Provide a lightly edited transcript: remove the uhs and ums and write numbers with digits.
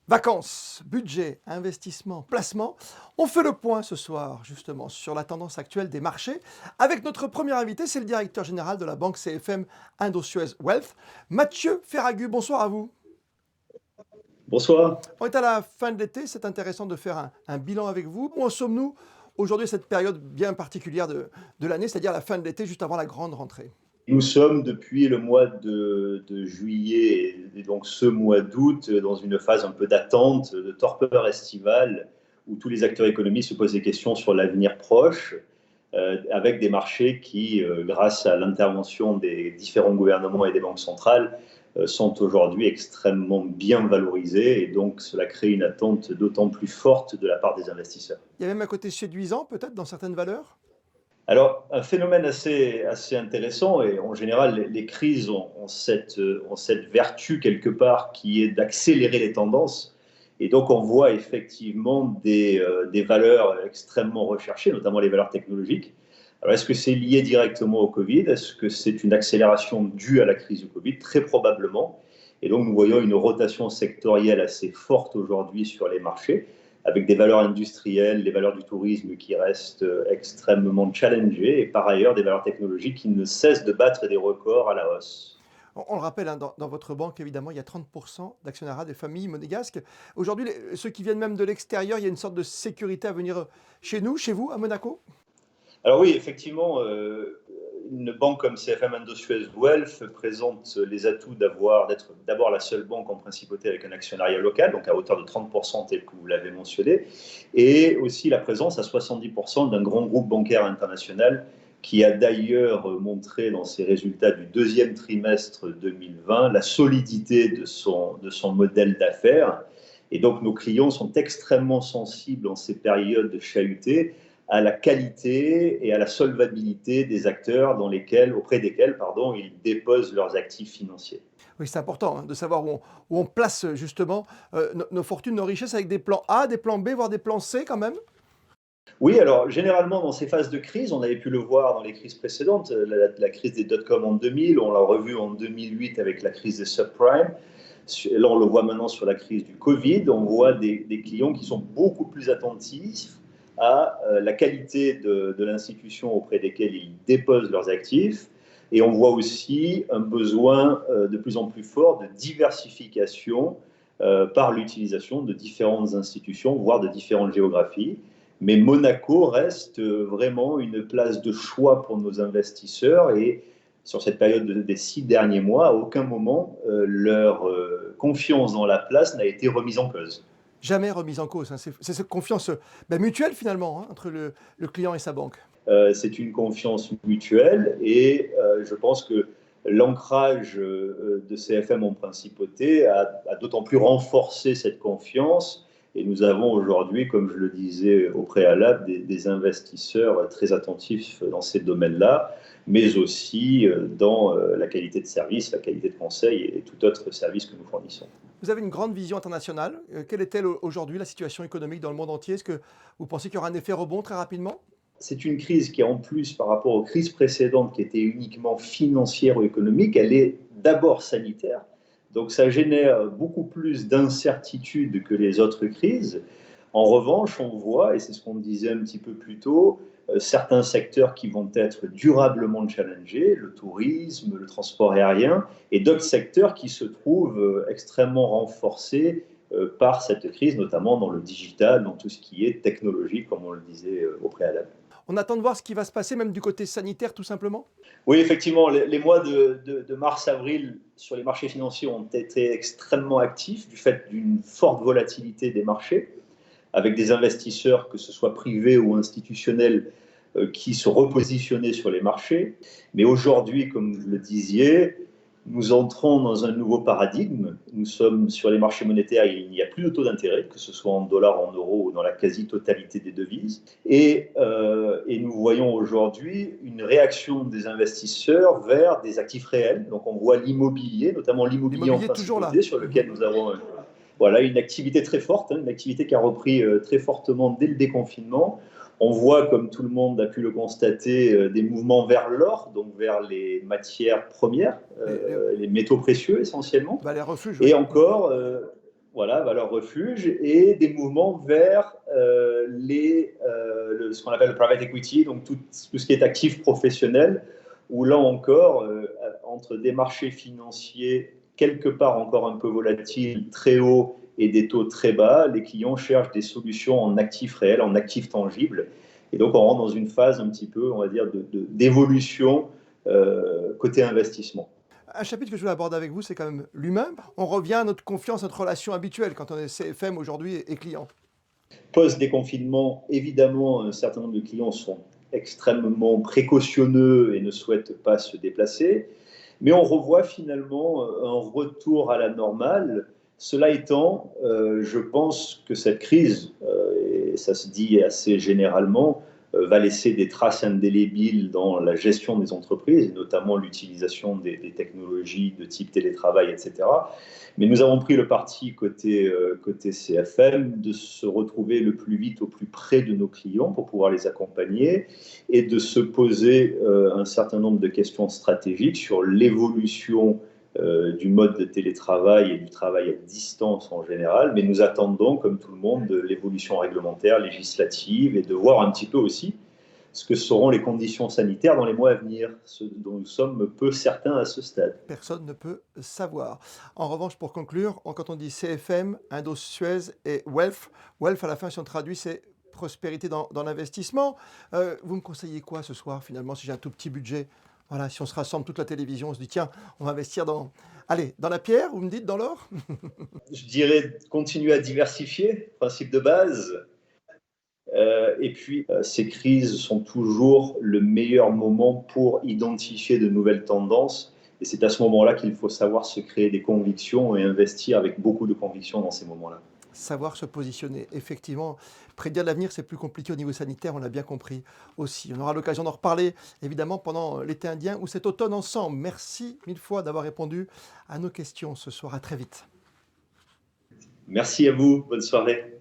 Vacances, budget, investissement, placement. On fait le point ce soir justement sur la tendance actuelle des marchés avec notre premier invité, c'est le directeur général de la banque CFM Indo-Suez Wealth, Mathieu Ferragu. Bonsoir à vous. Bonsoir. On est à la fin de l'été, c'est intéressant de faire un bilan avec vous. Où en sommes-nous aujourd'hui, cette période bien particulière de l'année, c'est-à-dire la fin de l'été, juste avant la grande rentrée? Nous sommes depuis le mois de juillet et donc ce mois d'août dans une phase un peu d'attente, de torpeur estivale, où tous les acteurs économiques se posent des questions sur l'avenir proche, avec des marchés qui, grâce à l'intervention des différents gouvernements et des banques centrales, sont aujourd'hui extrêmement bien valorisés et donc cela crée une attente d'autant plus forte de la part des investisseurs. Il y a même un côté séduisant peut-être dans certaines valeurs? Alors, un phénomène assez intéressant, et en général, les crises ont cette vertu quelque part qui est d'accélérer les tendances. Et donc, on voit effectivement des valeurs extrêmement recherchées, notamment les valeurs technologiques. Alors, est-ce que c'est lié directement au Covid? Est-ce que c'est une accélération due à la crise du Covid? Très probablement. Et donc, nous voyons une rotation sectorielle assez forte aujourd'hui sur les marchés, avec des valeurs industrielles, les valeurs du tourisme qui restent extrêmement challengées, et par ailleurs des valeurs technologiques qui ne cessent de battre des records à la hausse. On le rappelle, hein, dans votre banque, évidemment, il y a 30% d'actionnariat des familles monégasques. Aujourd'hui, ceux qui viennent même de l'extérieur, il y a une sorte de sécurité à venir chez nous, chez vous, à Monaco? Alors oui, effectivement, une banque comme CFM Indo-Suez Wealth présente les atouts d'être d'abord la seule banque en principauté avec un actionnariat local, donc à hauteur de 30% tel que vous l'avez mentionné, et aussi la présence à 70% d'un grand groupe bancaire international qui a d'ailleurs montré dans ses résultats du deuxième trimestre 2020 la solidité de son modèle d'affaires. Et donc nos clients sont extrêmement sensibles en ces périodes chahutées à la qualité et à la solvabilité des acteurs auprès desquels ils déposent leurs actifs financiers. Oui, c'est important, hein, de savoir où on place justement nos fortunes, nos richesses avec des plans A, des plans B, voire des plans C quand même. Oui, alors généralement dans ces phases de crise, on avait pu le voir dans les crises précédentes, la crise des dot-com en 2000, on l'a revu en 2008 avec la crise des subprimes. Là, on le voit maintenant sur la crise du Covid. On voit des clients qui sont beaucoup plus attentifs à la qualité de l'institution auprès desquelles ils déposent leurs actifs. Et on voit aussi un besoin de plus en plus fort de diversification par l'utilisation de différentes institutions, voire de différentes géographies. Mais Monaco reste vraiment une place de choix pour nos investisseurs, et sur cette période des 6 derniers mois, à aucun moment leur confiance dans la place n'a été remise en cause. Jamais remise en cause, hein. C'est cette confiance mutuelle finalement, hein, entre le client et sa banque. C'est une confiance mutuelle, et je pense que l'ancrage de CFM en principauté a d'autant plus renforcé cette confiance. Et nous avons aujourd'hui, comme je le disais au préalable, des investisseurs très attentifs dans ces domaines-là, mais aussi dans la qualité de service, la qualité de conseil et tout autre service que nous fournissons. Vous avez une grande vision internationale. Quelle est-elle aujourd'hui, la situation économique dans le monde entier? Est-ce que vous pensez qu'il y aura un effet rebond très rapidement? C'est une crise qui, en plus, par rapport aux crises précédentes qui étaient uniquement financières ou économiques, elle est d'abord sanitaire. Donc ça génère beaucoup plus d'incertitudes que les autres crises. En revanche, on voit, et c'est ce qu'on disait un petit peu plus tôt, certains secteurs qui vont être durablement challengés, le tourisme, le transport aérien, et d'autres secteurs qui se trouvent extrêmement renforcés par cette crise, notamment dans le digital, dans tout ce qui est technologie, comme on le disait au préalable. On attend de voir ce qui va se passer, même du côté sanitaire, tout simplement? Oui, effectivement, les mois de mars-avril sur les marchés financiers ont été extrêmement actifs du fait d'une forte volatilité des marchés, avec des investisseurs, que ce soit privés ou institutionnels, qui se repositionnaient sur les marchés. Mais aujourd'hui, comme vous le disiez, nous entrons dans un nouveau paradigme. Nous sommes sur les marchés monétaires, il n'y a plus de taux d'intérêt, que ce soit en dollars, en euros ou dans la quasi-totalité des devises. Et nous voyons aujourd'hui une réaction des investisseurs vers des actifs réels. Donc on voit l'immobilier, notamment l'immobilier en L'immobilier est toujours là. principauté, sur lequel nous avons voilà, une activité très forte, une activité qui a repris très fortement dès le déconfinement. On voit, comme tout le monde a pu le constater, des mouvements vers l'or, donc vers les matières premières, Les, les- les métaux précieux essentiellement. les refuges, Et oui. encore, voilà, valeurs refuge, et des mouvements vers ce qu'on appelle le private equity, donc tout ce qui est actif professionnel, où là encore, entre des marchés financiers quelque part encore un peu volatiles, très hauts, et des taux très bas, les clients cherchent des solutions en actifs réels, en actifs tangibles. Et donc on rentre dans une phase un petit peu, on va dire, d'évolution côté investissement. Un chapitre que je voulais aborder avec vous, c'est quand même l'humain. On revient à notre confiance, notre relation habituelle quand on est CFM aujourd'hui et client. Post-déconfinement, évidemment, un certain nombre de clients sont extrêmement précautionneux et ne souhaitent pas se déplacer. Mais on revoit finalement un retour à la normale. Cela étant, je pense que cette crise, et ça se dit assez généralement, va laisser des traces indélébiles dans la gestion des entreprises, notamment l'utilisation des technologies de type télétravail, etc. Mais nous avons pris le parti côté CFM de se retrouver le plus vite au plus près de nos clients pour pouvoir les accompagner et de se poser un certain nombre de questions stratégiques sur l'évolution du mode de télétravail et du travail à distance en général. Mais nous attendons, comme tout le monde, de l'évolution réglementaire, législative, et de voir un petit peu aussi ce que seront les conditions sanitaires dans les mois à venir, ce dont nous sommes peu certains à ce stade. Personne ne peut savoir. En revanche, pour conclure, quand on dit CFM, Indo-Suez et Wealth, Wealth à la fin, si on traduit, c'est prospérité dans l'investissement. Vous me conseillez quoi ce soir, finalement, si j'ai un tout petit budget? Voilà, si on se rassemble toute la télévision, on se dit, tiens, on va investir dans... Allez, dans la pierre, vous me dites, dans l'or? Je dirais continuer à diversifier, principe de base. Et puis, ces crises sont toujours le meilleur moment pour identifier de nouvelles tendances. Et c'est à ce moment-là qu'il faut savoir se créer des convictions et investir avec beaucoup de conviction dans ces moments-là. Savoir se positionner. Effectivement, prédire l'avenir, c'est plus compliqué au niveau sanitaire, on l'a bien compris aussi. On aura l'occasion d'en reparler, évidemment, pendant l'été indien ou cet automne ensemble. Merci mille fois d'avoir répondu à nos questions ce soir. À très vite. Merci à vous. Bonne soirée.